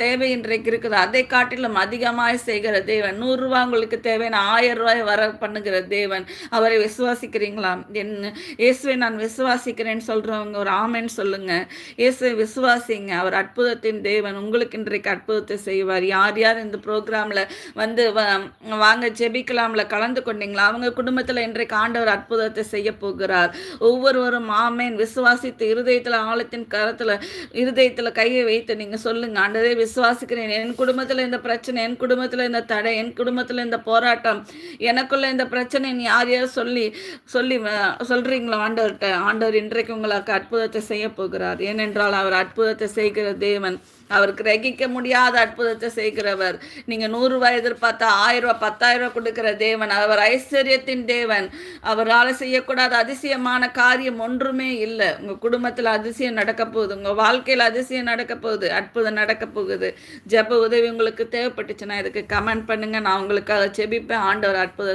தேவை இன்றைக்கு இருக்குது. அதை காட்டிலும் அதிகமாய் செய்கிற தேவன். ரூ. 100 உங்களுக்கு தேவைன்னா ரூ. 1000 வர பண்ணுகிற தேவன். அவரை விசுவாசிக்கிறீங்களா? இயேசுவை நான் விசுவாசிக்கிறேன்னு சொல்றவங்க ஒரு ஆமென் சொல்லுங்க. இயேசுவை விசுவாசிங்க. அவர் அற்புதத்தின் தேவன். உங்களுக்கு இன்றைக்கு அற்புதத்தை செய்வார். யார் யார் இந்த ப்ரோகிராம்ல வந்து வாங்க ஜெபிக்கலாம்ல கலந்து கொண்டீங்களா? அவங்க குடும்பத்தில இன்றைக்கு ஆண்டவர் அற்புதத்தை செய்யப் போகிறார். ஒவ்வொருவரும் ஆமென் விசுவாசித்து இருதயத்தில ஆழத்தின் கரத்தில இருதயத்தில கையை வைத்து நீங்க சொல்லுங்க. ஆண்டவரே விசுவாசிக்கிறேன். என் குடும்பத்தில இந்த பிரச்சனை, என் குடும்பத்தில இந்த தடை, என் குடும்பத்தில இந்த போராட்டம், எனக்குள்ள இந்த பிரச்சனைன்னு யார் யார் சொல்லி சொல்லி சொல்றீங்களோ ஆண்டவர்ட்ட, ஆண்டவர் இன்றைக்கு உங்களுக்கு அற்புதத்தை செய்யப் போகிறார். ஏனென்றால் அவர் அற்புதத்தை செய்கிற தேவன். அவர் கிரகிக்க முடியாத அற்புதத்தை செய்கிறவர். நீங்க 100 எதிர்பார்த்தா 1000 10,000 கொடுக்கிற தேவன். அவர் ஐஸ்வர்யத்தின் தேவன். அவரால் செய்யக்கூடாத அதிசயமான காரியம் ஒன்றுமே இல்லை. உங்க குடும்பத்தில் அதிசயம் நடக்க போகுது. உங்க வாழ்க்கையில் அதிசயம் நடக்க போகுது. அற்புதம் நடக்க போகுது. ஜெப உதவி உங்களுக்கு தேவைப்பட்டுச்சுன்னா இதுக்கு கமெண்ட் பண்ணுங்க. நான் உங்களுக்காக ஜெபிப்பேன். ஆண்டவர் அற்புதத்தை